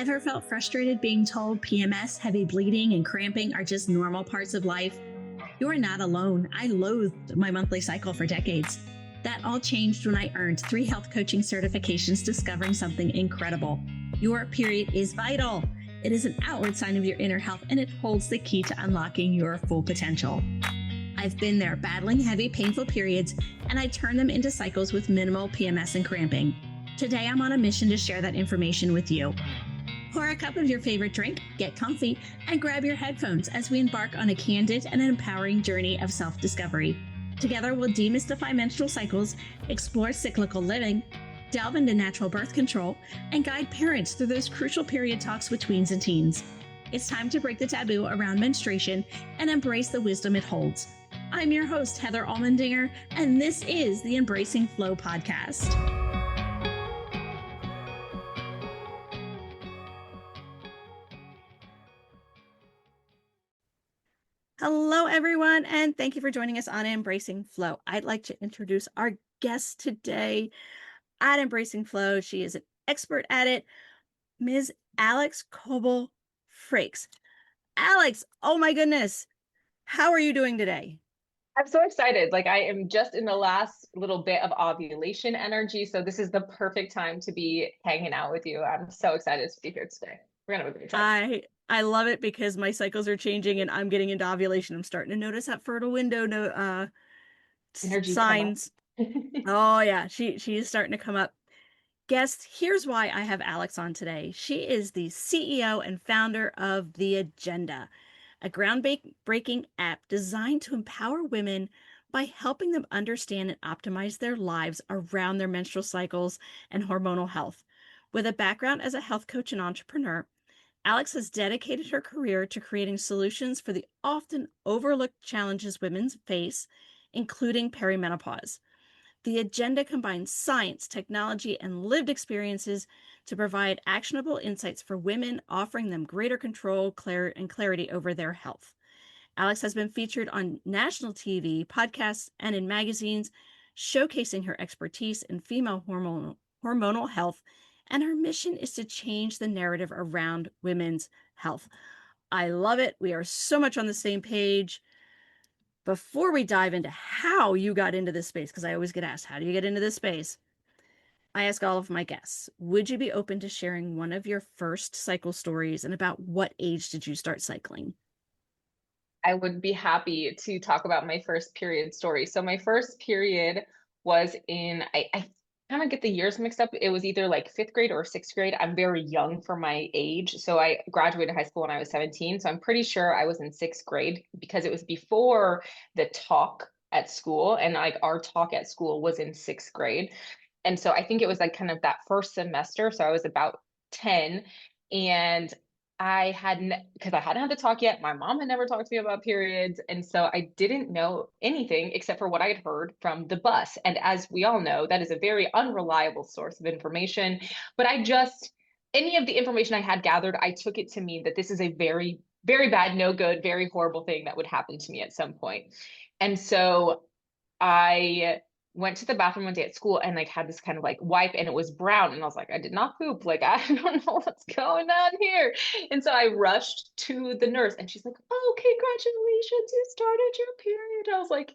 Ever felt frustrated being told PMS, heavy bleeding, and cramping are just normal parts of life? You are not alone. I loathed my monthly cycle for decades. That all changed when I earned 3 health coaching certifications discovering something incredible. Your period is vital. It is an outward sign of your inner health, and it holds the key to unlocking your full potential. I've been there battling heavy, painful periods, and I turn them into cycles with minimal PMS and cramping. Today, I'm on a mission to share that information with you. Pour a cup of your favorite drink, get comfy, and grab your headphones as we embark on a candid and empowering journey of self-discovery. Together, we'll demystify menstrual cycles, explore cyclical living, delve into natural birth control, and guide parents through those crucial period talks with tweens and teens. It's time to break the taboo around menstruation and embrace the wisdom it holds. I'm your host, Heather Almendinger, and this is the Embracing Flow podcast. Hello, everyone, and thank you for joining us on Embracing Flow. I'd like to introduce our guest today at Embracing Flow. She is an expert at it, Ms. Alyx Coble-Frakes. Alyx, oh my goodness, how are you doing today? I'm so excited. Like I am just in the last little bit of ovulation energy. So this is the perfect time to be hanging out with you. I'm so excited to be here today. We're gonna have a great time. I love it because my cycles are changing and I'm getting into ovulation. I'm starting to notice that fertile window Energy come up. signs. Oh yeah, she is starting to come up. Guest, here's why I have Alyx on today. She is the CEO and founder of The Agenda, a groundbreaking app designed to empower women by helping them understand and optimize their lives around their menstrual cycles and hormonal health. With a background as a health coach and entrepreneur, Alyx has dedicated her career to creating solutions for the often overlooked challenges women face, including perimenopause. The agenda combines science, technology, and lived experiences to provide actionable insights for women, offering them greater control, and clarity over their health. Alyx has been featured on national TV, podcasts, and in magazines, showcasing her expertise in female hormonal health, and her mission is to change the narrative around women's health. I love it. We are so much on the same page. Before we dive into how you got into this space, because I always get asked, how do you get into this space? I ask all of my guests, would you be open to sharing one of your first cycle stories and about what age did you start cycling? I would be happy to talk about my first period story. So my first period was I kind of get the years mixed up. It was either like 5th grade or 6th grade. I'm very young for my age. So I graduated high school when I was 17. So I'm pretty sure I was in 6th grade because it was before the talk at school. And like our talk at school was in 6th grade. And so I think it was like kind of that first semester. So I was about 10. And because I hadn't had the talk yet. My mom had never talked to me about periods. And so I didn't know anything except for what I had heard from the bus. And as we all know, that is a very unreliable source of information. But any of the information I had gathered, I took it to mean that this is a very, very bad, no good, very horrible thing that would happen to me at some point. And so I went to the bathroom one day at school and like had this kind of like wipe and it was brown. And I was like, I did not poop. Like, I don't know what's going on here. And so I rushed to the nurse and she's like, oh, congratulations, you started your period. I was like,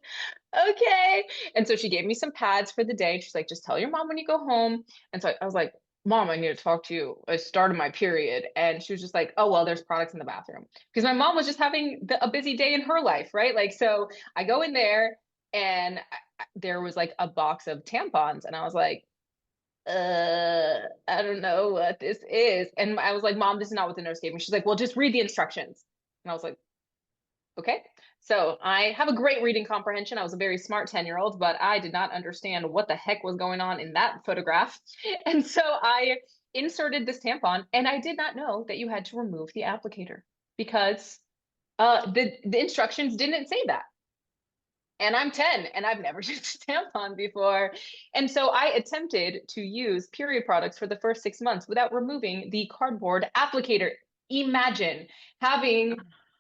okay. And so she gave me some pads for the day. She's like, just tell your mom when you go home. And so I was like, Mom, I need to talk to you. I started my period. And she was just like, oh, well, there's products in the bathroom. Because my mom was just having a busy day in her life, right? Like, so I go in there and there was like a box of tampons and I was like, I don't know what this is. And I was like, Mom, this is not what the nurse gave me. She's like, well, just read the instructions. And I was like, okay. So I have a great reading comprehension. I was a very smart 10-year-old, but I did not understand what the heck was going on in that photograph. And so I inserted this tampon and I did not know that you had to remove the applicator because the instructions didn't say that. And I'm 10 and I've never used a tampon before. And so I attempted to use period products for the first 6 months without removing the cardboard applicator. Imagine having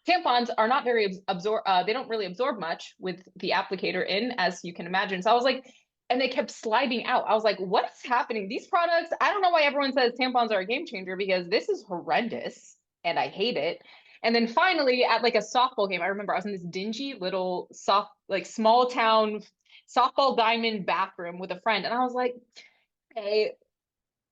tampons are not very they don't really absorb much with the applicator in, as you can imagine. So I was like, and they kept sliding out. I was like, what is happening? These products, I don't know why everyone says tampons are a game changer because this is horrendous and I hate it. And then finally, at like a softball game, I remember I was in this dingy little soft, like small town softball diamond bathroom with a friend. And I was like, hey,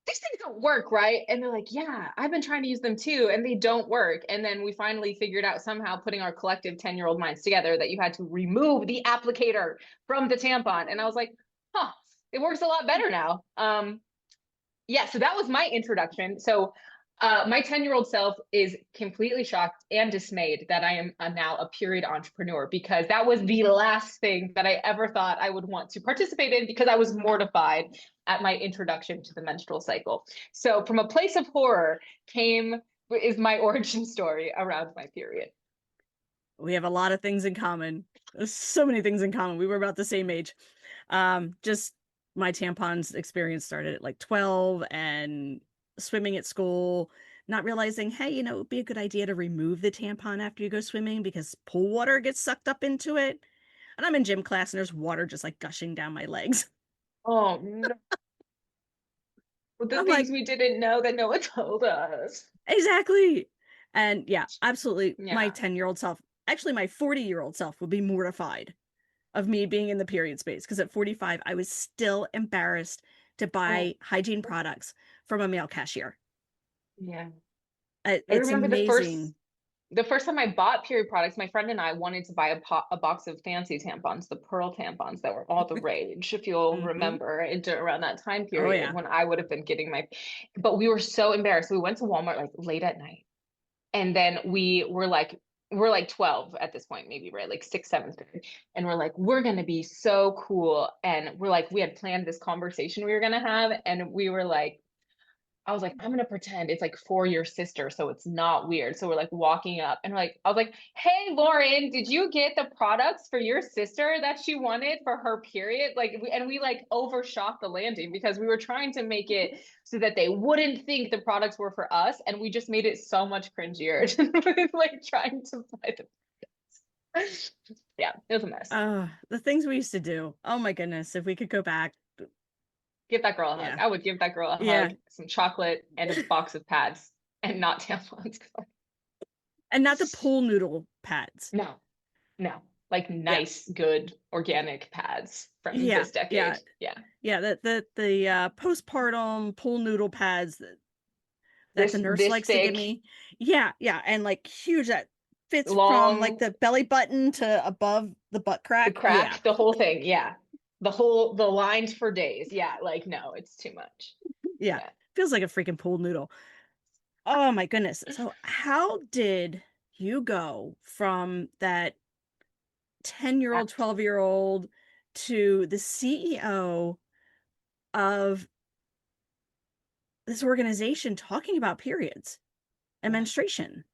these things don't work, right? And they're like, yeah, I've been trying to use them too, and they don't work. And then we finally figured out somehow, putting our collective 10-year-old minds together, that you had to remove the applicator from the tampon. And I was like, huh, it works a lot better now. Yeah, so that was my introduction. So my 10-year-old self is completely shocked and dismayed that I am now a period entrepreneur, because that was the last thing that I ever thought I would want to participate in, because I was mortified at my introduction to the menstrual cycle. So from a place of horror came is my origin story around my period. We have a lot of things in common. There's so many things in common. We were about the same age. Just my tampons experience started at like 12 and swimming at school, not realizing, hey, it would be a good idea to remove the tampon after you go swimming because pool water gets sucked up into it. And I'm in gym class and there's water just like gushing down my legs. Oh no, the I'm things like, we didn't know that no one told us. exactly. And yeah, absolutely. My Yeah. 10-year-old self, actually, my 40-year-old self would be mortified of me being in the period space because at 45, I was still embarrassed to Oh, buy hygiene products from a male cashier. yeah. I It's remember amazing. the first time I bought period products, my friend and I wanted to buy a box of fancy tampons, the pearl tampons that were all the rage, if you'll Hmm. remember, around that time Oh, period yeah. when I would have been getting my, but we were so embarrassed. We went to Walmart like late at night. And then we're like 12 at this point, maybe, right? Like sixth, seventh grade. And we're like, we're going to be so cool. And we're like, we had planned this conversation we were going to have. And we were like, I was like, I'm gonna pretend it's like for your sister, so it's not weird. So we're like walking up, and I was like, "Hey, Lauren, did you get the products for your sister that she wanted for her period?" And we like overshot the landing because we were trying to make it so that they wouldn't think the products were for us, and we just made it so much cringier, like trying to buy them. Yeah, it was a mess. The things we used to do. Oh my goodness. If we could go back. Give that girl a hug. Yeah. I would give that girl a Yeah. hug, some chocolate, and a box of pads, and not tampons. And not the pool noodle pads. No. No, like Yeah. nice, good organic pads from Yeah. this Yeah. decade. Yeah. Yeah. The postpartum pool noodle pads that the nurse This likes to give thick, me. Yeah. Yeah. And like huge that fits from like long, the belly button to above the butt the crack. Yeah. crack, the whole thing. Yeah. The lines for days. Yeah. Like, no, it's too much. Yeah. Yeah. Feels like a freaking pool noodle. Oh my goodness. So how did you go from that 10-year-old, 12-year-old to the CEO of this organization talking about periods and Yeah. menstruation?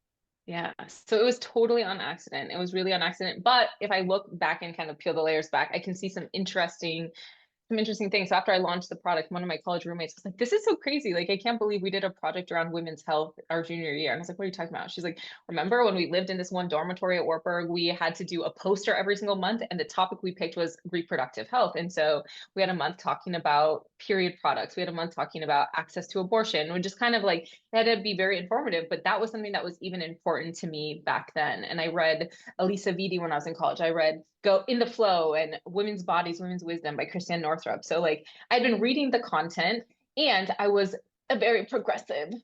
Yeah. So it was totally on accident. It was really on accident. But if I look back and kind of peel the layers back, I can see some interesting things. So after I launched the product, one of my college roommates was like, "This is so crazy. Like, I can't believe we did a project around women's health our junior year." And I was like, "What are you talking about?" She's like, "Remember when we lived in this one dormitory at Wartburg? We had to do a poster every single month, and the topic we picked was reproductive health. And so we had a month talking about period products. We had a month talking about access to abortion. We just kind of like it had to be very informative. But that was something that was even important to me back then. And I read Elisa Vitti when I was in college. I read Go in the Flow and Women's Bodies, Women's Wisdom by Christiane Northrup. So like I'd been reading the content, and I was a very progressive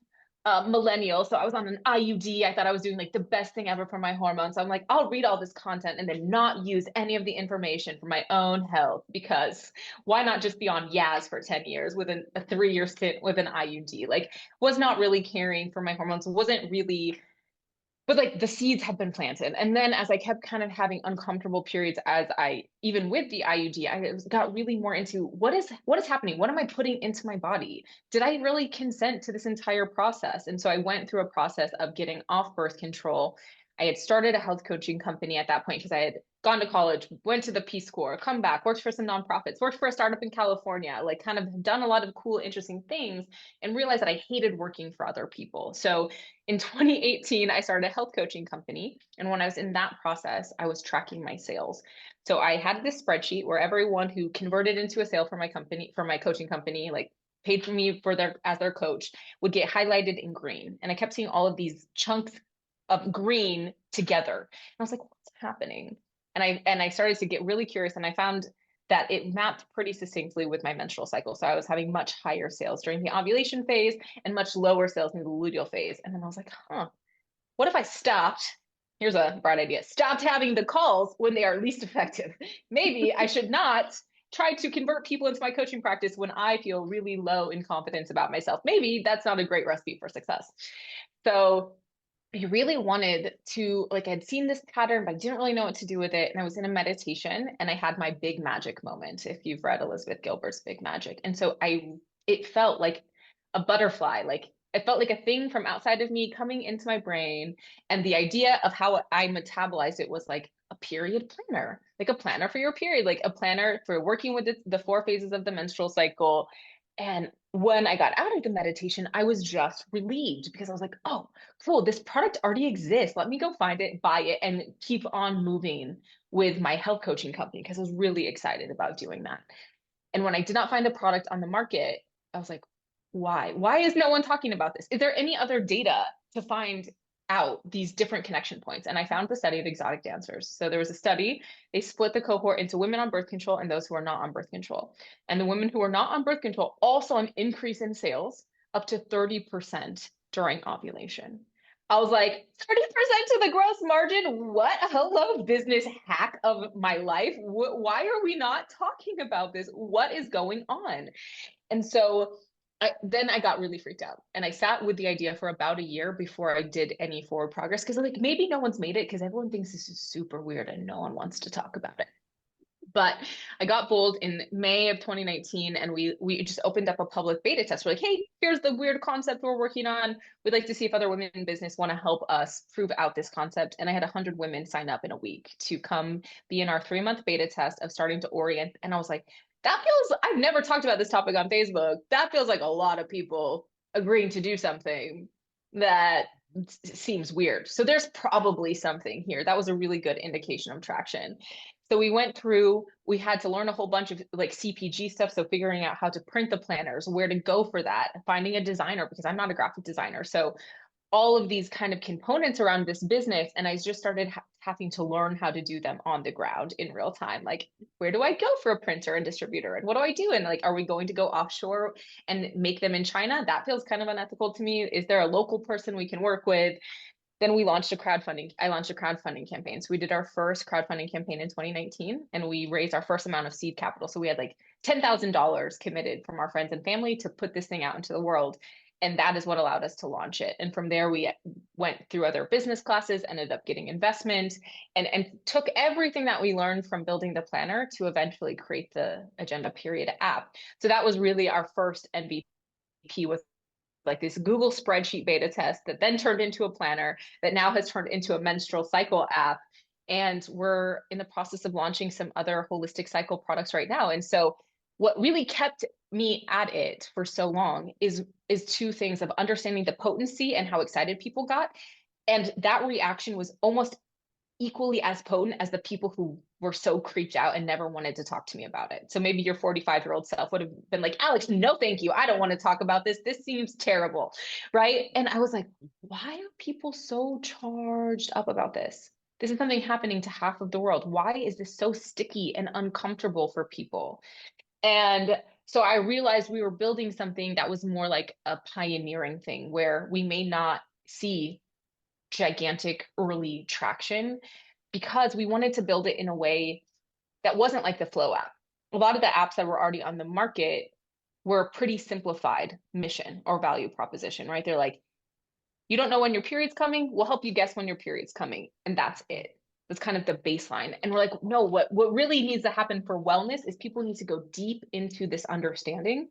millennial. So I was on an IUD. I thought I was doing like the best thing ever for my hormones. So I'm like, I'll read all this content and then not use any of the information for my own health, because why not just be on Yaz for 10 years with a 3-year stint with an IUD? Like, was not really caring for my hormones, wasn't really, but like the seeds had been planted. And then as I kept kind of having uncomfortable periods, as I even with the IUD, I got really more into what is happening? What am I putting into my body? Did I really consent to this entire process? And so I went through a process of getting off birth control. I had started a health coaching company at that point because I had gone to college, went to the Peace Corps, come back, worked for some nonprofits, worked for a startup in California, like kind of done a lot of cool, interesting things, and realized that I hated working for other people. So in 2018, I started a health coaching company. And when I was in that process, I was tracking my sales. So I had this spreadsheet where everyone who converted into a sale for my company, for my coaching company, like paid for me for their as their coach, would get highlighted in green. And I kept seeing all of these chunks of green together. And I was like, what's happening? And I started to get really curious, and I found that it mapped pretty succinctly with my menstrual cycle. So I was having much higher sales during the ovulation phase and much lower sales in the luteal phase. And then I was like, huh, what if I stopped? Here's a bright idea. Stopped having the calls when they are least effective. Maybe I should not try to convert people into my coaching practice when I feel really low in confidence about myself. Maybe that's not a great recipe for success. So I really wanted to, like, I'd seen this pattern, but I didn't really know what to do with it. And I was in a meditation and I had my big magic moment, if you've read Elizabeth Gilbert's Big Magic. And so it felt like a butterfly, like it felt like a thing from outside of me coming into my brain. And the idea of how I metabolized it was like a period planner, like a planner for your period, like a planner for working with the four phases of the menstrual cycle. And when I got out of the meditation, I was just relieved because I was like, oh, cool, this product already exists. Let me go find it, buy it, and keep on moving with my health coaching company because I was really excited about doing that. And when I did not find the product on the market, I was like, why? Why is no one talking about this? Is there any other data to find out these different connection points? And I found the study of exotic dancers. So there was a study, they split the cohort into women on birth control and those who are not on birth control. And the women who are not on birth control also an increase in sales up to 30% during ovulation. I was like, 30% to the gross margin? What? Hello, business hack of my life. Why are we not talking about this? What is going on? And so then I got really freaked out. And I sat with the idea for about a year before I did any forward progress. Cause like maybe no one's made it because everyone thinks this is super weird and no one wants to talk about it. But I got bold in May of 2019 and we just opened up a public beta test. We're like, hey, here's the weird concept we're working on. We'd like to see if other women in business want to help us prove out this concept. And I had 100 women sign up in a week to come be in our 3-month beta test of starting to orient. And I was like, that feels, I've never talked about this topic on Facebook. That feels like a lot of people agreeing to do something that seems weird. So there's probably something here. That was a really good indication of traction. So we went through, we had to learn a whole bunch of like CPG stuff. So figuring out how to print the planners, where to go for that, finding a designer because I'm not a graphic designer. So all of these kind of components around this business. And I just started having to learn how to do them on the ground in real time. Like, where do I go for a printer and distributor? And what do I do? And like, are we going to go offshore and make them in China? That feels kind of unethical to me. Is there a local person we can work with? Then we launched a crowdfunding. I launched a crowdfunding campaign. So we did our first crowdfunding campaign in 2019 and we raised our first amount of seed capital. So we had like $10,000 committed from our friends and family to put this thing out into the world. And that is what allowed us to launch it. And from there, we went through other business classes, ended up getting investment, and took everything that we learned from building the planner to eventually create the Agenda Period app. So that was really our first MVP, was like this Google spreadsheet beta test that then turned into a planner that now has turned into a menstrual cycle app. And we're in the process of launching some other holistic cycle products right now. And so what really kept me at it for so long is two things of understanding the potency and how excited people got. And that reaction was almost equally as potent as the people who were so creeped out and never wanted to talk to me about it. So maybe your 45-year-old self would have been like, Alyx, no, thank you. I don't want to talk about this. This seems terrible. Right. And I was like, why are people so charged up about this? This is something happening to half of the world. Why is this so sticky and uncomfortable for people? And so I realized we were building something that was more like a pioneering thing where we may not see gigantic early traction because we wanted to build it in a way that wasn't like the Flow app. A lot of the apps that were already on the market were a pretty simplified mission or value proposition, right? They're like, you don't know when your period's coming, we'll help you guess when your period's coming. And that's it. That's kind of the baseline. And we're like, no, what really needs to happen for wellness is people need to go deep into this understanding.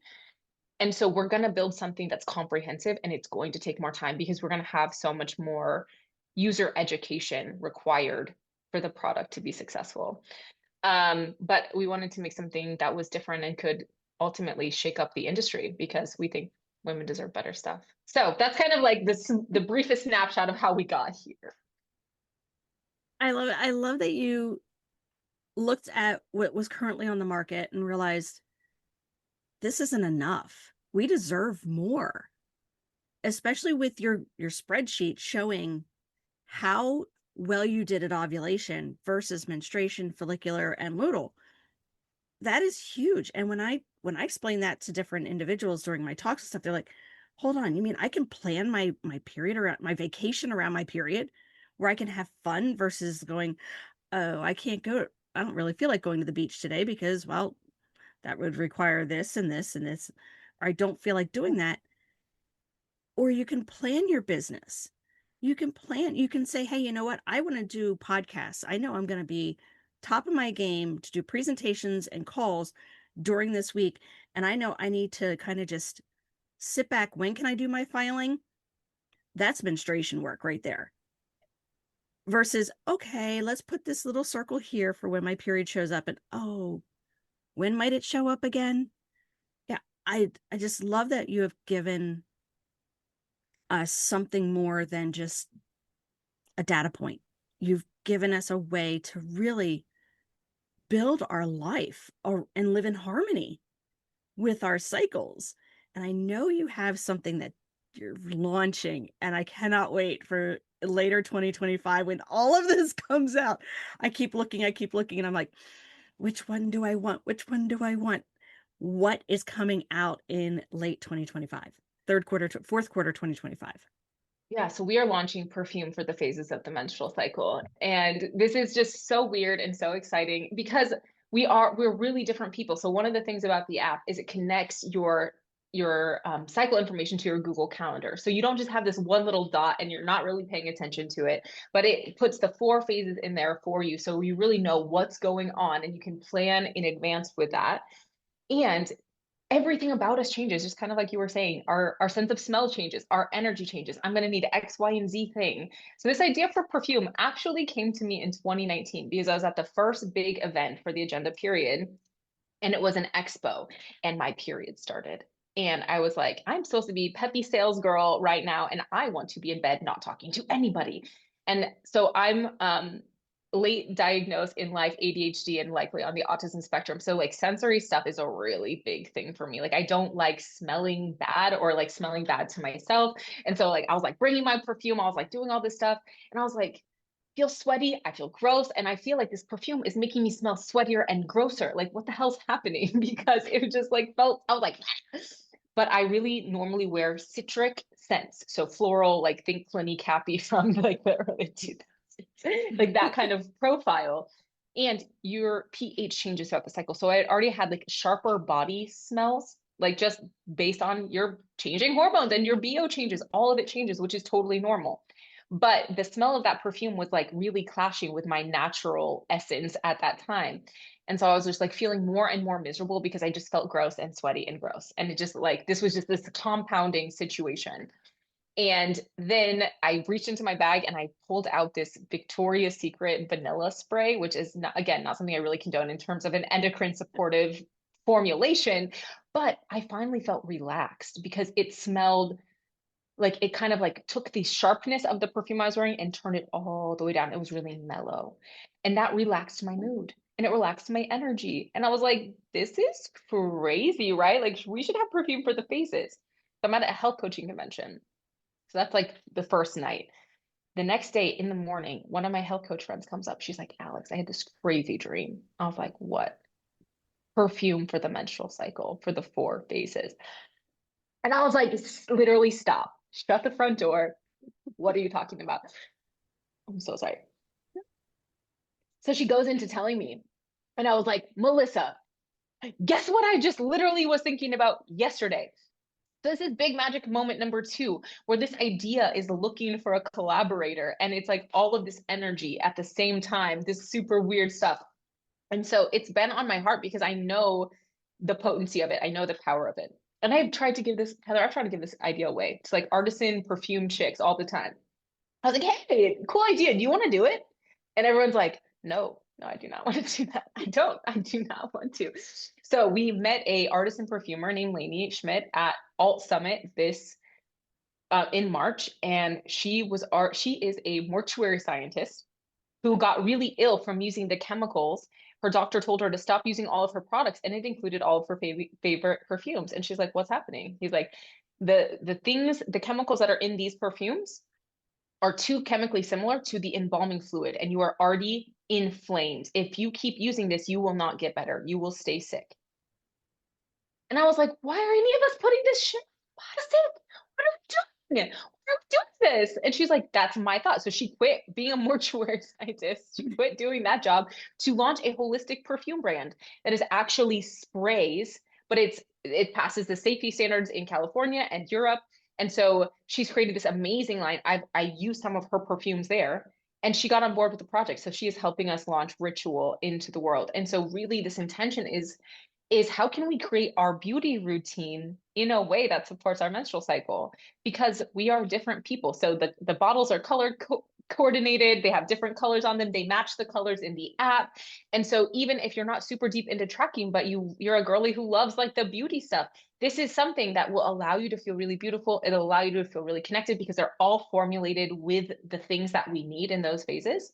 And so we're going to build something that's comprehensive and it's going to take more time because we're going to have so much more user education required for the product to be successful. But we wanted to make something that was different and could ultimately shake up the industry because we think women deserve better stuff. So that's kind of like the briefest snapshot of how we got here. I love it. I love that you looked at what was currently on the market and realized this isn't enough. We deserve more, especially with your spreadsheet showing how well you did at ovulation versus menstruation, follicular, and luteal. That is huge. And when I explain that to different individuals during my talks and stuff, they're like, hold on, you mean I can plan my period around my vacation around my period where I can have fun versus going, oh, I can't go. I don't really feel like going to the beach today because, well, that would require this and this and this. Or I don't feel like doing that. Or you can plan your business. You can say, hey, you know what? I want to do podcasts. I know I'm going to be top of my game to do presentations and calls during this week. And I know I need to kind of just sit back. When can I do my filing? That's menstruation work right there. Versus, okay, let's put this little circle here for when my period shows up. And oh, when might it show up again? Yeah, I just love that you have given us something more than just a data point. You've given us a way to really build our life and live in harmony with our cycles. And I know you have something that you're launching, and I cannot wait for later 2025 when all of this comes out. I keep looking, and I'm like, which one do I want? Which one do I want? What is coming out in late 2025, third quarter, fourth quarter 2025? Yeah, so we are launching perfume for the phases of the menstrual cycle. And this is just so weird and so exciting because we're really different people. So one of the things about the app is it connects your cycle information to your Google Calendar. So you don't just have this one little dot and you're not really paying attention to it, but it puts the 4 phases in there for you. So you really know what's going on and you can plan in advance with that. And everything about us changes, just kind of like you were saying. Our sense of smell changes, our energy changes. I'm going to need X, Y, and Z thing. So this idea for perfume actually came to me in 2019 because I was at the first big event for the agenda period, and it was an expo, and my period started. And I was like, I'm supposed to be peppy sales girl right now, and I want to be in bed not talking to anybody. And so I'm late diagnosed in life ADHD and likely on the autism spectrum. So like sensory stuff is a really big thing for me. Like I don't like smelling bad or like smelling bad to myself. And so like I was like bringing my perfume, I was like doing all this stuff, and I was like, feel sweaty, I feel gross, and I feel like this perfume is making me smell sweatier and grosser. Like what the hell's happening? Because it just like felt, I was like, but I really normally wear citric scents. So floral, like think Clinique Cappy from like the early 2000s, like that kind of profile. And your pH changes throughout the cycle. So I had already had like sharper body smells, like just based on your changing hormones and your BO changes, all of it changes, which is totally normal. But the smell of that perfume was like really clashing with my natural essence at that time. And so I was just like feeling more and more miserable because I just felt gross and sweaty and gross. And it just like, this was just this compounding situation. And then I reached into my bag and I pulled out this Victoria's Secret vanilla spray, which is not, again, not something I really condone in terms of an endocrine supportive formulation. But I finally felt relaxed because it smelled like it kind of like took the sharpness of the perfume I was wearing and turned it all the way down. It was really mellow. And that relaxed my mood and it relaxed my energy. And I was like, this is crazy, right? Like we should have perfume for the faces. So I'm at a health coaching convention. So that's like the first night. The next day in the morning, one of my health coach friends comes up. She's like, Alyx, I had this crazy dream. I was like, what? Perfume for the menstrual cycle for the 4 phases. And I was like, literally stop, shut the front door. What are you talking about? I'm so sorry. So she goes into telling me, and I was like, Melissa, guess what I just literally was thinking about yesterday? So this is big magic moment number 2, where this idea is looking for a collaborator. And it's like all of this energy at the same time, this super weird stuff. And so it's been on my heart because I know the potency of it. I know the power of it. And I've tried to give this, Heather, I've tried to give this idea away to like artisan perfume chicks all the time. I was like, hey, cool idea. Do you want to do it? And everyone's like, No, I do not want to do that. I do not want to. So we met a artisan perfumer named Lainey Schmidt at Alt Summit this in March, and she is a mortuary scientist who got really ill from using the chemicals. Her doctor told her to stop using all of her products, and it included all of her favorite perfumes. And she's like, "What's happening?" He's like, the chemicals that are in these perfumes are too chemically similar to the embalming fluid, and you are already inflamed. If you keep using this, you will not get better. You will stay sick." And I was like, "Why are any of us putting this shit in plastic? What are we doing? Why are we doing this?" And she's like, "That's my thought." So she quit being a mortuary scientist. She quit doing that job to launch a holistic perfume brand that is actually sprays, but it passes the safety standards in California and Europe. And so she's created this amazing line. I use some of her perfumes there. And she got on board with the project. So she is helping us launch Ritual into the world. And so really this intention is how can we create our beauty routine in a way that supports our menstrual cycle, because we are different people. So the bottles are color coordinated, they have different colors on them, they match the colors in the app. And so even if you're not super deep into tracking, but you're a girly who loves like the beauty stuff, this is something that will allow you to feel really beautiful. It'll allow you to feel really connected because they're all formulated with the things that we need in those phases.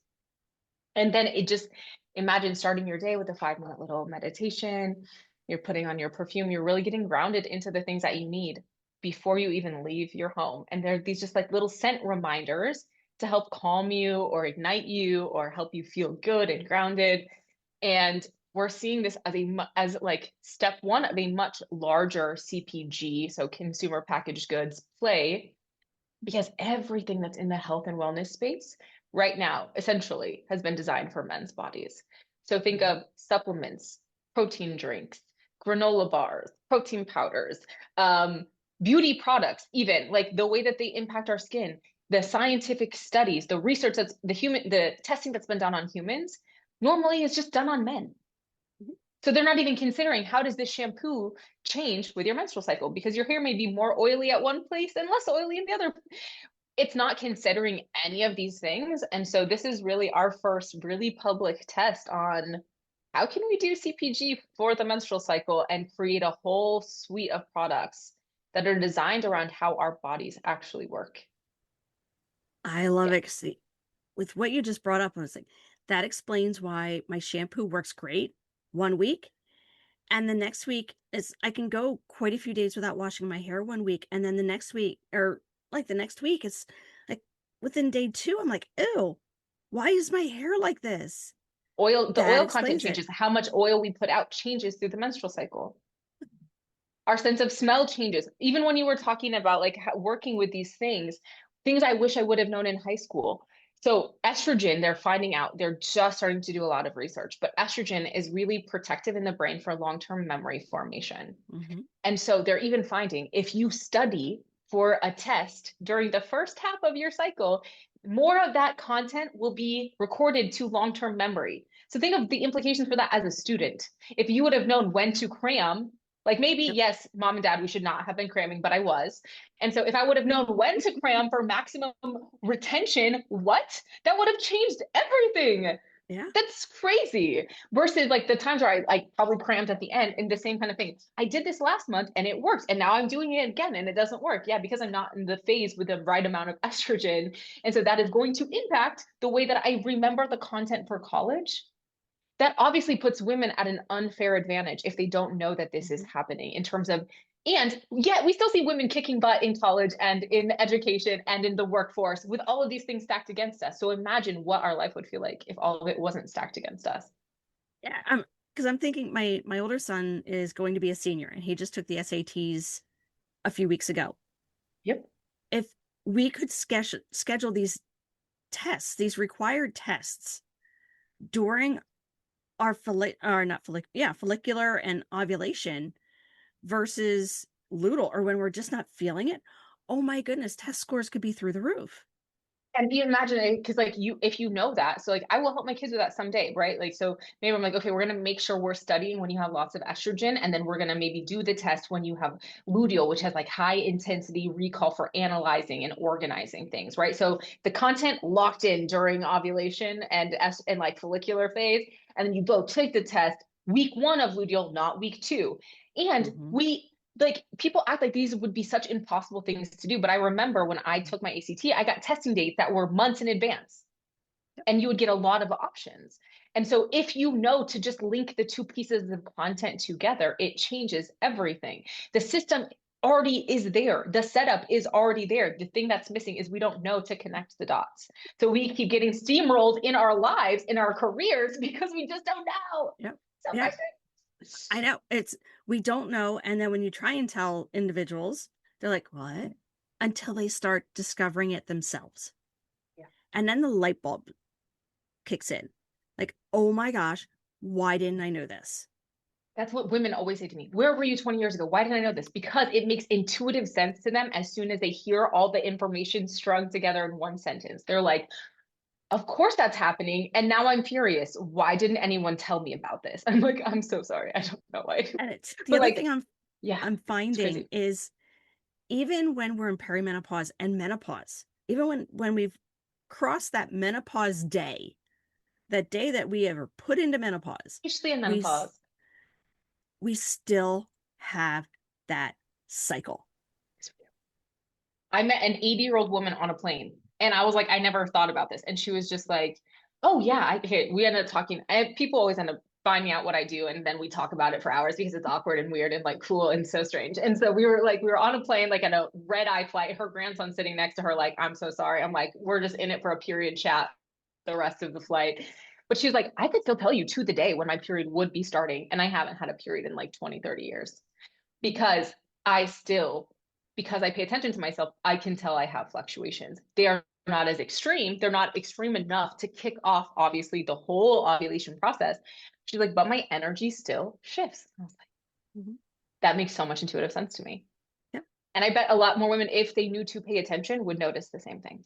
And then it just, imagine starting your day with a 5 minute little meditation. You're putting on your perfume. You're really getting grounded into the things that you need before you even leave your home. And there are these just like little scent reminders to help calm you or ignite you or help you feel good and grounded. And we're seeing this as like step one of a much larger CPG, so consumer packaged goods play, because everything that's in the health and wellness space right now essentially has been designed for men's bodies. So think Mhm. of supplements, protein drinks, granola bars, protein powders, beauty products, even like the way that they impact our skin, the scientific studies, the research the testing that's been done on humans normally is just done on men. So they're not even considering how does this shampoo change with your menstrual cycle, because your hair may be more oily at one place and less oily in the other. It's not considering any of these things. And so this is really our first really public test on how can we do CPG for the menstrual cycle and create a whole suite of products that are designed around how our bodies actually work. I love Yeah. it. See, with what you just brought up, I was like, that explains why my shampoo works great 1 week. And the next week is I can go quite a few days without washing my hair 1 week. And then the next week, or like the next week, it's like within day two, I'm like, ew, why is my hair like this? The That oil content explains it. changes. How much oil we put out changes through the menstrual cycle. Our sense of smell changes. Even when you were talking about like working with these things I wish I would have known in high school. So estrogen, they're finding out, they're just starting to do a lot of research, but estrogen is really protective in the brain for long-term memory formation. Hmm. And so they're even finding if you study for a test during the first half of your cycle, more of that content will be recorded to long-term memory. So think of the implications for that as a student. If you would have known when to cram, like maybe, Yep. yes, mom and dad, we should not have been cramming, but I was. And so if I would have known when to cram for maximum retention, what? That would have changed everything. Yeah. That's crazy. Versus like the times where I like probably crammed at the end and the same kind of thing. I did this last month and it works. And now I'm doing it again and it doesn't work. Yeah, because I'm not in the phase with the right amount of estrogen. And so that is going to impact the way that I remember the content for college. That obviously puts women at an unfair advantage if they don't know that this is Hmm. happening in terms of, and yet we still see women kicking butt in college and in education and in the workforce with all of these things stacked against us. So imagine what our life would feel like if all of it wasn't stacked against us. Yeah. Because I'm thinking my older son is going to be a senior and he just took the SATs a few weeks ago. Yep. If we could schedule these tests, these required tests during our or not yeah, follicular and ovulation versus luteal, or when we're just not feeling it, oh my goodness, test scores could be through the roof. And you imagine it, because like you, if you know that, so like I will help my kids with that someday, right? Like, so maybe I'm like, okay, we're gonna make sure we're studying when you have lots of estrogen, and then we're gonna maybe do the test when you have luteal, which has like high intensity recall for analyzing and organizing things, right? So the content locked in during ovulation and like follicular phase, and then you go take the test week one of luteal, not week two. And Hmm. we like people act like these would be such impossible things to do. But I remember when I took my ACT, I got testing dates that were months in advance and you would get a lot of options. And so if you know to just link the two pieces of content together, it changes everything. The system already is there. The setup is already there. The thing that's missing is we don't know to connect the dots. So we keep getting steamrolled in our lives, in our careers, because we just don't know. Yep. So Yeah, frustrating. I know. We don't know. And then when you try and tell individuals, they're like, what? Until they start discovering it themselves. Yeah. And then the light bulb kicks in. Like, oh my gosh, why didn't I know this? That's what women always say to me. Where were you 20 years ago? Why didn't I know this? Because it makes intuitive sense to them as soon as they hear all the information strung together in one sentence. They're like, of course that's happening. And now I'm furious. Why didn't anyone tell me about this? I'm like, I'm so sorry. I don't know why. And it's the But other thing like, yeah, I'm it's finding crazy. is even when we're in perimenopause and menopause, even when we've crossed that menopause day, that day that we ever put into menopause, Usually in we menopause. we still have that cycle. I met an 80-year-old woman on a plane, and I was like, I never thought about this. And she was just like, oh, yeah. We ended up talking. People always end up finding out what I do, and then we talk about it for hours because it's awkward and weird and like cool and so strange. And so we were on a plane, like on a red eye flight. Her grandson sitting next to her, like, I'm so sorry. I'm like, we're just in it for a period chat the rest of the flight. But she was like, I could still tell you to the day when my period would be starting. And I haven't had a period in like 20, 30 years because I still, because I pay attention to myself, I can tell I have fluctuations. They are not as extreme. They're not extreme enough to kick off, obviously, the whole ovulation process. She's like, but my energy still shifts. I was like, Mhm. that makes so much intuitive sense to me. Yeah. And I bet a lot more women, if they knew to pay attention, would notice the same thing.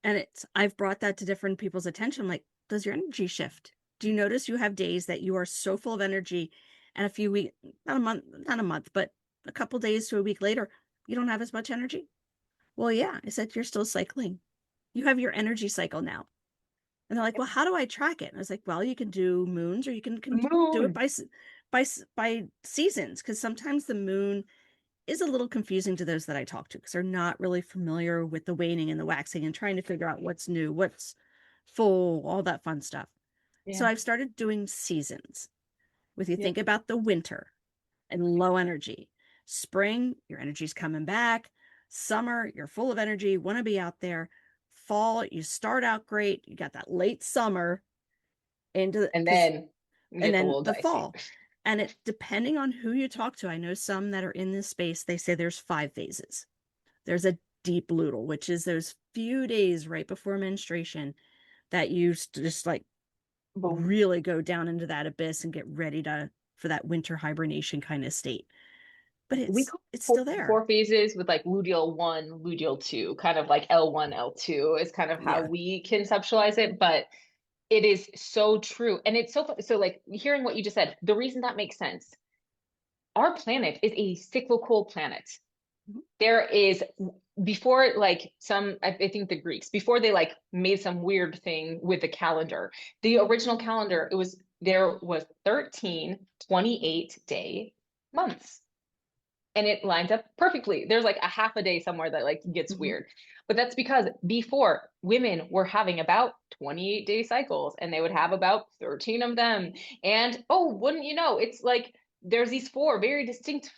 And I've brought that to different people's attention. Like, does your energy shift? Do you notice you have days that you are so full of energy and a few weeks, not a month, but a couple days to a week later, you don't have as much energy? Well, yeah, I said, you're still cycling. You have your energy cycle now. And they're like, well, how do I track it? And I was like, well, you can do moons or you can do it Moon. by seasons. Cause sometimes the moon is a little confusing to those that I talk to because they're not really familiar with the waning and the waxing and trying to figure out what's new, what's full, all that fun stuff. So Yeah. I've started doing seasons with you Yeah. think about the winter and low energy. Spring, your energy's coming back. Summer, you're full of energy, want to be out there. Fall, you start out great. You got that late summer into And because then we and get the then little the dicey. fall. And it depending on who you talk to, I know some that are in this space, they say there's 5 phases. There's a deep luteal, which is those few days right before menstruation that you just like Boom. really go down into that abyss and get ready to for that winter hibernation kind of state. But We it's call it's four, still there. four phases with like luteal one, luteal two, kind of like L1, L2 is kind of how Yeah. we conceptualize it. But it is so true. And it's so like hearing what you just said, the reason that makes sense, our planet is a cyclical planet. Mhm. There is before like I think the Greeks, before they like made some weird thing with the calendar, the original calendar, there was 13 28-day months and it lines up perfectly. There's like a half a day somewhere that like gets Mhm. weird. But that's because before women were having about 28-day cycles and they would have about 13 of them. And oh, wouldn't you know, it's like there's these four very distinct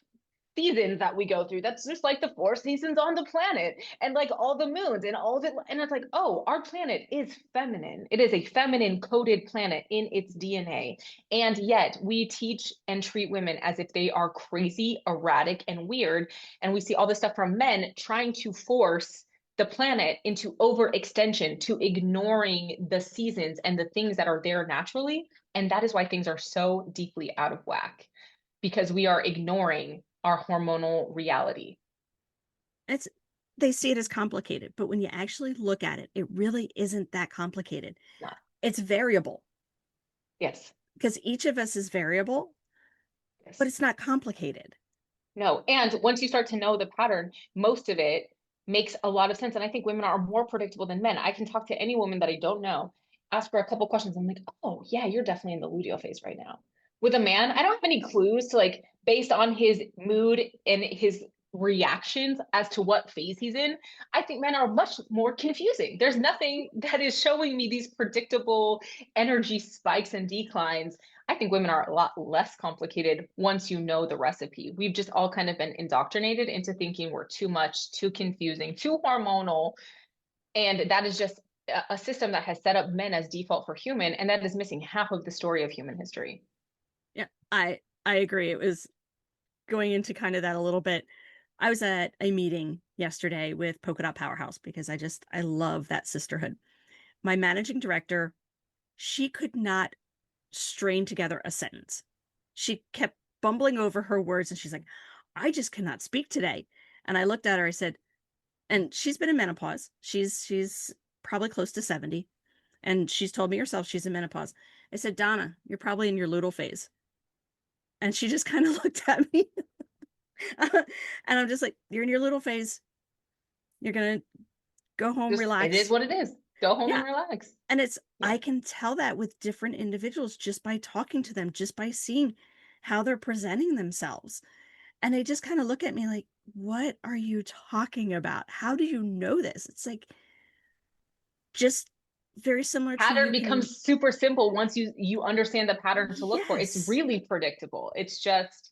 seasons that we go through. That's just like the four seasons on the planet and like all the moons and all of it. And it's like, oh, our planet is feminine. It is a feminine coded planet in its DNA. And yet we teach and treat women as if they are crazy, erratic, and weird. And we see all this stuff from men trying to force the planet into overextension, to ignoring the seasons and the things that are there naturally. And that is why things are so deeply out of whack because we are ignoring our hormonal reality. It's they see it as complicated, but when you actually look at it, it really isn't that complicated. Not. It's variable Yes. because each of us is variable, but Yes. it's not complicated. No. And once you start to know the pattern, most of it makes a lot of sense. And I think women are more predictable than men. I can talk to any woman that I don't know, ask her a couple questions. I'm like, oh, yeah, you're definitely in the luteal phase right now. With a man, I don't have any clues to like, based on his mood and his reactions as to what phase he's in. I think men are much more confusing. There's nothing that is showing me these predictable energy spikes and declines. I think women are a lot less complicated once you know the recipe. We've just all kind of been indoctrinated into thinking we're too much, too confusing, too hormonal. And that is just a system that has set up men as default for human. And that is missing half of the story of human history. Yeah, I agree. It was going into kind of that a little bit. I was at a meeting yesterday with Polka Dot Powerhouse because I love that sisterhood. My managing director, she could not strain together a sentence. She kept bumbling over her words and she's like, I just cannot speak today. And I looked at her, I said, and she's been in menopause. She's probably close to 70. And she's told me herself she's in menopause. I said, Donna, you're probably in your luteal phase. And she just kind of looked at me. And I'm just like, you're in your luteal phase. You're going to go home, Just it is relax. what it is. Go home and Yeah. relax. And it's, Yeah. I can tell that with different individuals just by talking to them, just by seeing how they're presenting themselves. And they just kind of look at me like, what are you talking about? How do you know this? It's like just very similar to Pattern you can, becomes super simple once you understand the pattern to look for. It's yes. really predictable. It's just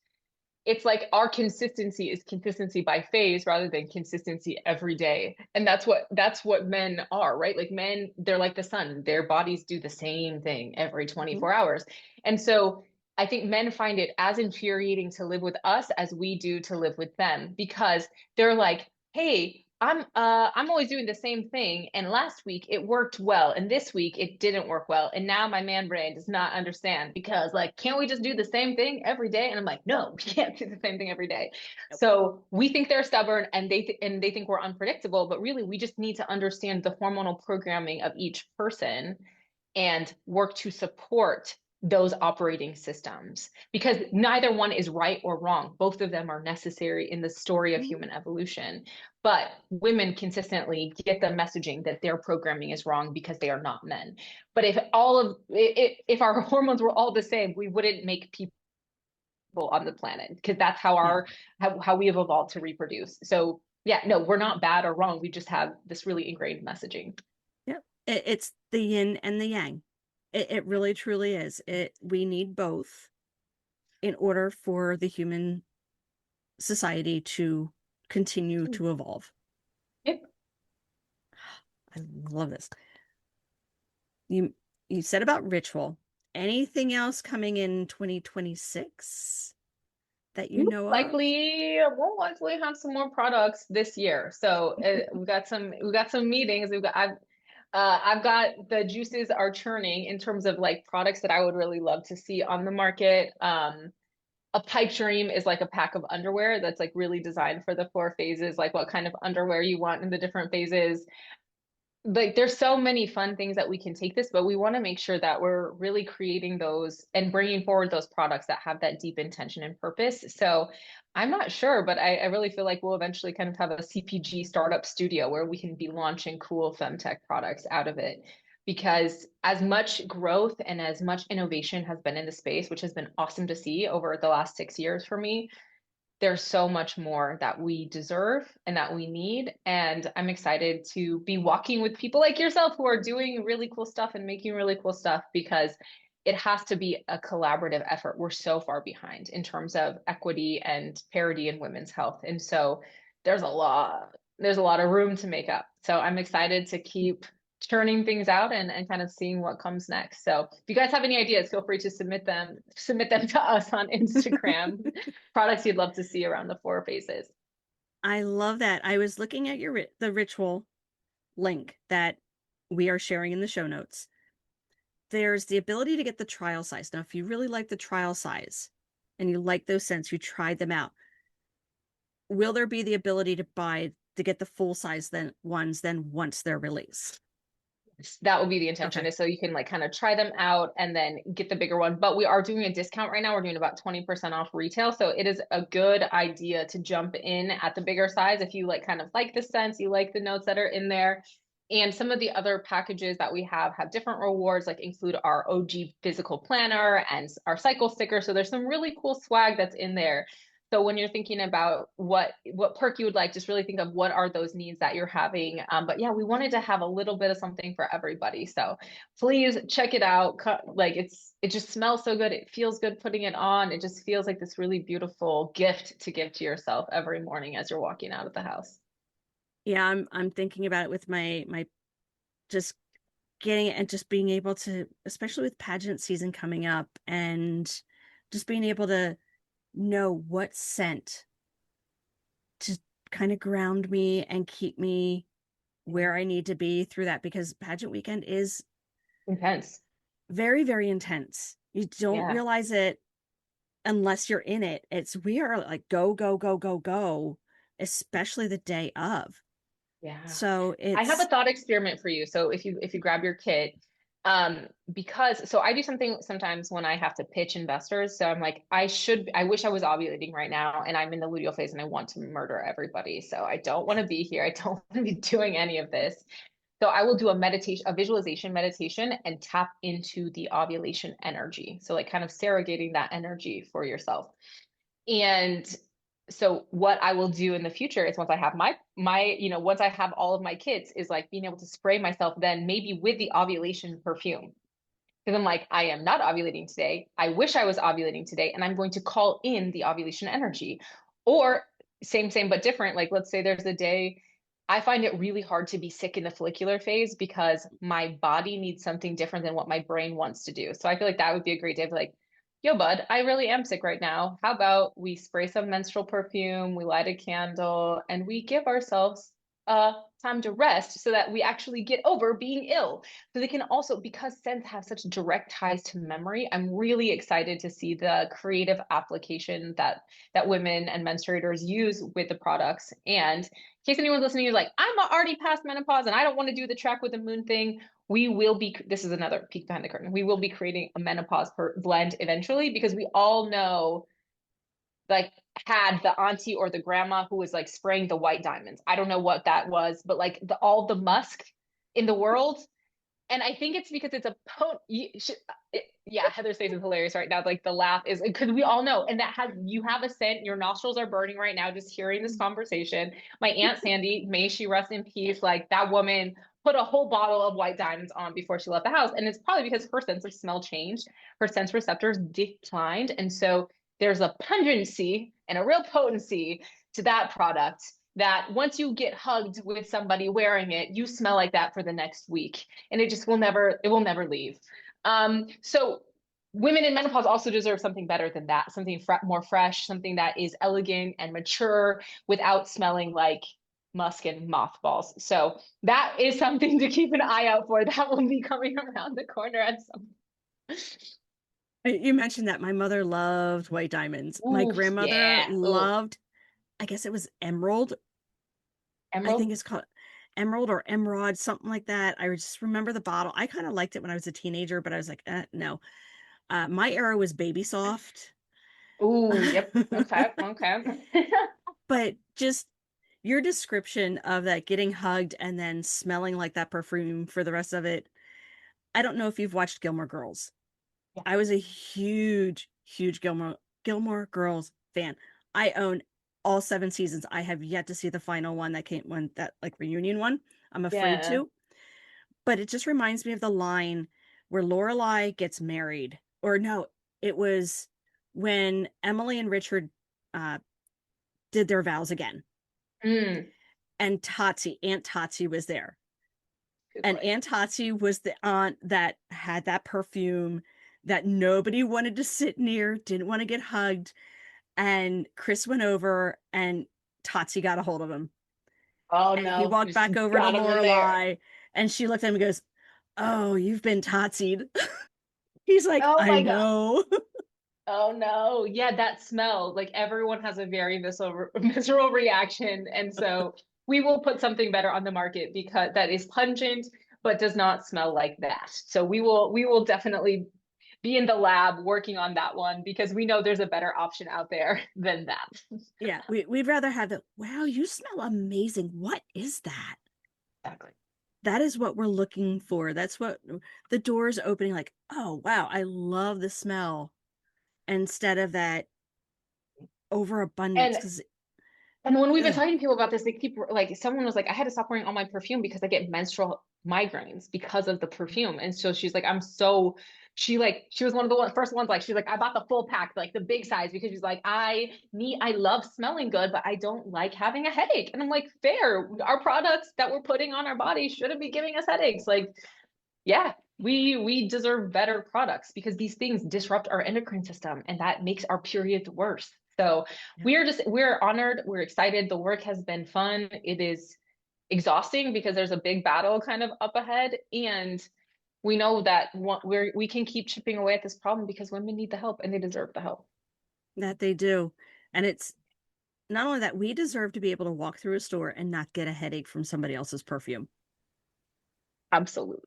it's like our consistency is consistency by phase rather than consistency every day. And that's what men are, right? Like men, they're like the sun. Their bodies do the same thing every Mhm. 24 hours. And so I think men find it as infuriating to live with us as we do to live with them because they're like, "Hey, I'm always doing the same thing and last week it worked well and this week it didn't work well and now my man brain does not understand because like can't we just do the same thing every day?" And I'm like, "No, we can't do the same thing every day." Nope. So we think they're stubborn and they think we're unpredictable, but really we just need to understand the hormonal programming of each person and work to support those operating systems because neither one is right or wrong. Both of them are necessary in the story of Mhm. human evolution. But women consistently get the messaging that their programming is wrong because they are not men. But if our hormones were all the same, we wouldn't make people on the planet because that's how Yeah. how we have evolved to reproduce. So yeah, no, we're not bad or wrong. We just have this really ingrained messaging. Yeah. It's the yin and the yang. It really truly is. We need both in order for the human society to continue to evolve. Yep. I love this. You you said about ritual. Anything else coming in 2026 that you know of? We'll likely have some more products this year. So we've got some meetings. I've got the juices are churning in terms of like products that I would really love to see on the market. A pipe dream is like a pack of underwear that's like really designed for the four phases, like what kind of underwear you want in the different phases. Like there's so many fun things that we can take this, but we want to make sure that we're really creating those and bringing forward those products that have that deep intention and purpose. So I'm not sure, but I really feel like we'll eventually kind of have a CPG startup studio where we can be launching cool femtech products out of it. Because as much growth and as much innovation has been in the space, which has been awesome to see over the last 6 years for me, there's so much more that we deserve and that we need. And I'm excited to be walking with people like yourself who are doing really cool stuff and making really cool stuff because it has to be a collaborative effort. We're so far behind in terms of equity and parity in women's health. And so there's a lot of room to make up. So I'm excited to keep churning things out and kind of seeing what comes next. So if you guys have any ideas, feel free to submit them to us on Instagram. Products you'd love to see around the four phases. I love that. I was looking at the ritual link that we are sharing in the show notes. There's the ability to get the trial size. Now, if you really like the trial size and you like those scents, you tried them out, will there be the ability to buy to get the full size then ones then once they're released. That would be the intention Okay. is so you can like kind of try them out and then get the bigger one. But we are doing a discount right now. We're doing about 20% off retail. So it is a good idea to jump in at the bigger size if you like kind of like the scents, you like the notes that are in there. And some of the other packages that we have different rewards, like include our OG physical planner and our cycle sticker. So there's some really cool swag that's in there. So when you're thinking about what perk you would like, just really think of what are those needs that you're having. But yeah, we wanted to have a little bit of something for everybody. So please check it out. Like it just smells so good. It feels good putting it on. It just feels like this really beautiful gift to give to yourself every morning as you're walking out of the house. Yeah, I'm thinking about it with my just getting it and just being able to, especially with pageant season coming up, and just being able to know what scent to kind of ground me and keep me Yeah. where I need to be through that, because pageant weekend is Intense. very, very intense. You don't Yeah. realize it unless you're in it. It's we are like go, go, go, go, go, especially the day of. Yeah. So I have a it's thought experiment for you. So if you grab your kit, because so I do something sometimes when I have to pitch investors. So I'm like, I wish I was ovulating right now and I'm in the luteal phase and I want to murder everybody. So I don't want to be here. I don't want to be doing any of this. So I will do a meditation, a visualization meditation and tap into the ovulation energy. So like kind of surrogating that energy for yourself. And so what I will do in the future is once I have once I have all of my kids is like being able to spray myself then maybe with the ovulation perfume. Because I'm like, I am not ovulating today. I wish I was ovulating today, and I'm going to call in the ovulation energy. Or same, but different. Like, let's say there's a day I find it really hard to be sick in the follicular phase because my body needs something different than what my brain wants to do. So I feel like that would be a great day to like, yo, bud, I really am sick right now. How about we spray some menstrual perfume, we light a candle, and we give ourselves time to rest so that we actually get over being ill. So they can also, because scents have such direct ties to memory, I'm really excited to see the creative application that women and menstruators use with the products. And in case anyone's listening, you're like, I'm already past menopause and I don't want to do the track with the moon thing. We will be, this is another peek behind the curtain. We will be creating a menopause blend eventually because we all know like had the auntie or the grandma who was like spraying the white diamonds. I don't know what that was, but like all the musk in the world. And I think it's because it's a yeah, Heather's face is hilarious right now. Like the laugh is because we all know, and that has you have a scent. Your nostrils are burning right now just hearing this conversation. My Aunt Sandy, may she rest in peace. Like that woman put a whole bottle of white diamonds on before she left the house, and it's probably because her sense of smell changed. Her sense receptors declined, and so there's a pungency and a real potency to that product that once you get hugged with somebody wearing it, you smell like that for the next week. And it will never leave. So women in menopause also deserve something better than that, something more fresh, something that is elegant and mature without smelling like musk and mothballs. So that is something to keep an eye out for. That will be coming around the corner at some. you mentioned that my mother loved white diamonds. My Ooh, grandmother yeah. Ooh, loved, I guess it was emerald. I think emerald. it's called emerald or emerald, something like that. I just remember the bottle. I kind of liked it when I was a teenager, but I was like, no. My era was baby soft. Ooh, yep. Okay, okay. But just your description of that getting hugged and then smelling like that perfume for the rest of it. I don't know if you've watched Gilmore Girls. Yeah. I was a huge, huge Gilmore Girls fan. I own all 7 seasons. I have yet to see the final one that came when that like reunion one. I'm afraid Yeah. to, but it just reminds me of the line where Lorelai gets married. Or no, it was when Emily and Richard uh, did their vows again, Mm, and Aunt Totsie was there. good And boy. Aunt Totsie was the aunt that had that perfume that nobody wanted to sit near, didn't want to get hugged. And Chris went over and Totsie got a hold of him. Oh And he no, walked back she over to got him in there. Lorelai and she looked at him and goes, "Oh, you've been Totsied." He's like, Oh "I my God. know." Oh no. Yeah, that smell. Like everyone has a very visceral reaction. And so we will put something better on the market because that is pungent but does not smell like that. So we will definitely be in the lab working on that one because we know there's a better option out there than that. Yeah, we'd rather have the, wow, you smell amazing. What is that? Exactly. That is what we're looking for. That's what the door's opening, like, oh, wow, I love the smell instead of that overabundance. And Because, And when we've been talking to people about this, they keep like someone was like, I had to stop wearing all my perfume because I get menstrual migraines because of the perfume. And so she's like, she was one of the first ones like she's like, I bought the full pack, like the big size, because she's like, I love smelling good, but I don't like having a headache. And I'm like, fair. Our products that we're putting on our body shouldn't be giving us headaches. Like, yeah, we deserve better products because these things disrupt our endocrine system and that makes our periods worse. So yeah, we're honored, we're excited. The work has been fun. It is exhausting because there's a big battle kind of up ahead, and we know that we can keep chipping away at this problem because women need the help and they deserve the help. that they do. And it's not only that, we deserve to be able to walk through a store and not get a headache from somebody else's perfume. Absolutely.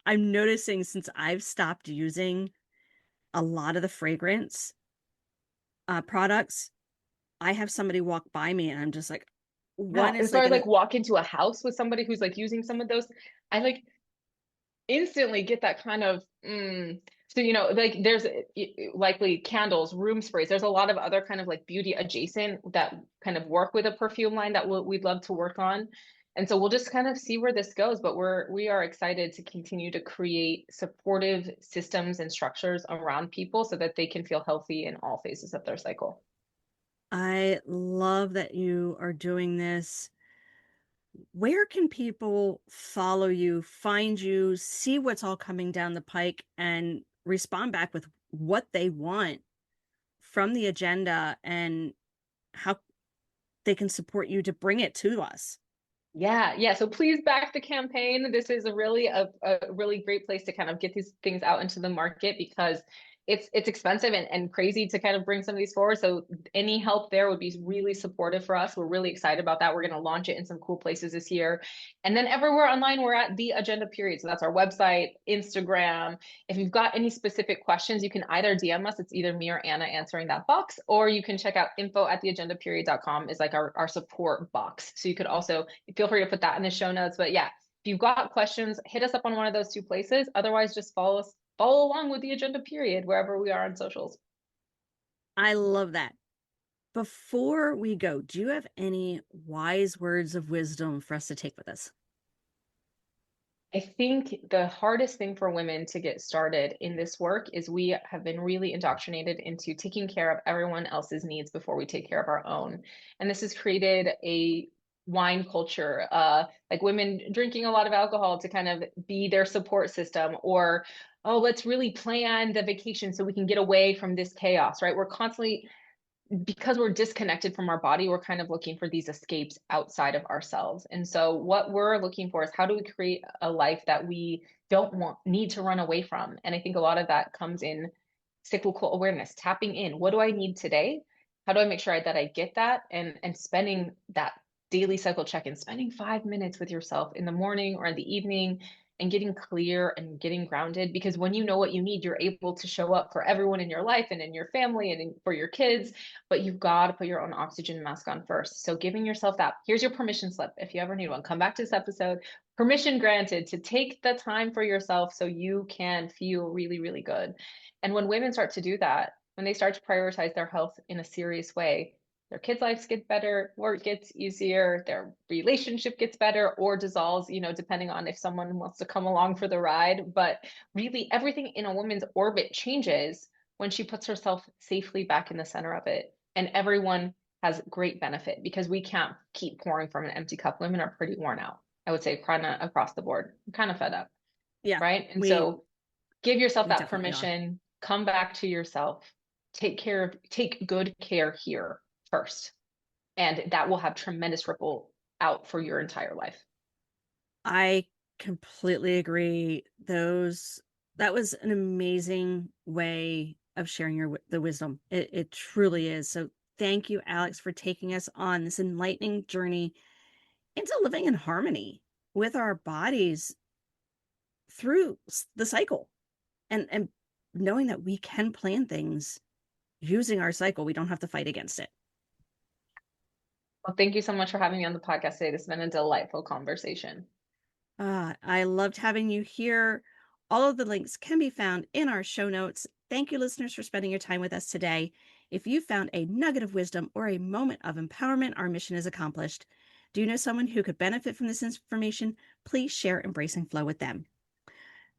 I'm noticing since I've stopped using a lot of the fragrance products, I have somebody walk by me and I'm just like, Yeah, one and is so like I an, like walk into a house with somebody who's like using some of those. I like instantly get that kind of so like there's likely candles, room sprays, there's a lot of other kind of like beauty adjacent that kind of work with a perfume line that we'd love to work on, and so we'll just kind of see where this goes, but we are excited to continue to create supportive systems and structures around people so that they can feel healthy in all phases of their cycle. I love that you are doing this. Where can people follow you, find you, see what's all coming down the pike, and respond back with what they want from the agenda and how they can support you to bring it to us? Yeah. So please back the campaign. This is a really great place to kind of get these things out into the market because it's expensive and crazy to kind of bring some of these forward. So any help there would be really supportive for us. We're really excited about that. We're going to launch it in some cool places this year. And then everywhere online, we're at the agenda period. So that's our website, Instagram. If you've got any specific questions, you can either DM us. It's either me or Anna answering that box, or you can check out info@theagendaperiod.com is like our support box. So you could also feel free to put that in the show notes. But yeah, if you've got questions, hit us up on one of those two places. Otherwise, just follow along with the agenda period wherever we are on socials. I love that. Before we go, do you have any wise words of wisdom for us to take with us? I think the hardest thing for women to get started in this work is we have been really indoctrinated into taking care of everyone else's needs before we take care of our own. And this has created a wine culture, like women drinking a lot of alcohol to kind of be their support system, or, oh, let's really plan the vacation so we can get away from this chaos, right? We're constantly because we're disconnected from our body, we're kind of looking for these escapes outside of ourselves. And so what we're looking for is how do we create a life that we don't need to run away from? And I think a lot of that comes in cyclical awareness, tapping in. What do I need today? How do I make sure that I get that? And spending that daily cycle check-in, spending 5 minutes with yourself in the morning or in the evening and getting clear and getting grounded, because when you know what you need, you're able to show up for everyone in your life and in your family and for your kids, but you've got to put your own oxygen mask on first. So giving yourself that, here's your permission slip. If you ever need one, come back to this episode. Permission granted to take the time for yourself so you can feel really, really good. And when women start to do that, when they start to prioritize their health in a serious way, their kids' lives get better, work gets easier, their relationship gets better or dissolves, depending on if someone wants to come along for the ride. But really, everything in a woman's orbit changes when she puts herself safely back in the center of it. And everyone has great benefit because we can't keep pouring from an empty cup. Women are pretty worn out, I would say, kind of across the board. I'm kind of fed up, Yeah, right? And we so give yourself we that definitely are. permission, come back to yourself, take good care here first. And that will have tremendous ripple out for your entire life. I completely agree. That was an amazing way of sharing the wisdom. It truly is. So Thank you, Alyx, for taking us on this enlightening journey into living in harmony with our bodies through the cycle and knowing that we can plan things using our cycle. We don't have to fight against it. Well, thank you so much for having me on the podcast today. This has been a delightful conversation. I loved having you here. All of the links can be found in our show notes. Thank you, listeners, for spending your time with us today. If you found a nugget of wisdom or a moment of empowerment, our mission is accomplished. Do you know someone who could benefit from this information? Please share Embracing Flow with them.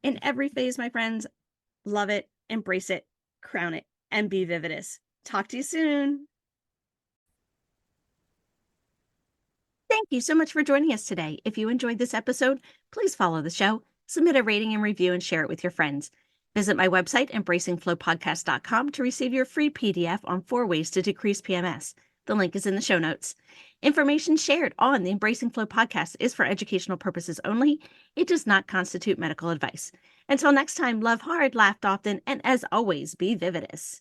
In every phase, my friends, love it, embrace it, crown it, and be vividous. Talk to you soon. Thank you so much for joining us today. If you enjoyed this episode, please follow the show, submit a rating and review, and share it with your friends. Visit my website, embracingflowpodcast.com, to receive your free PDF on 4 ways to decrease PMS. The link is in the show notes. Information shared on the Embracing Flow podcast is for educational purposes only. It does not constitute medical advice. Until next time, love hard, laugh often, and as always, be vividous.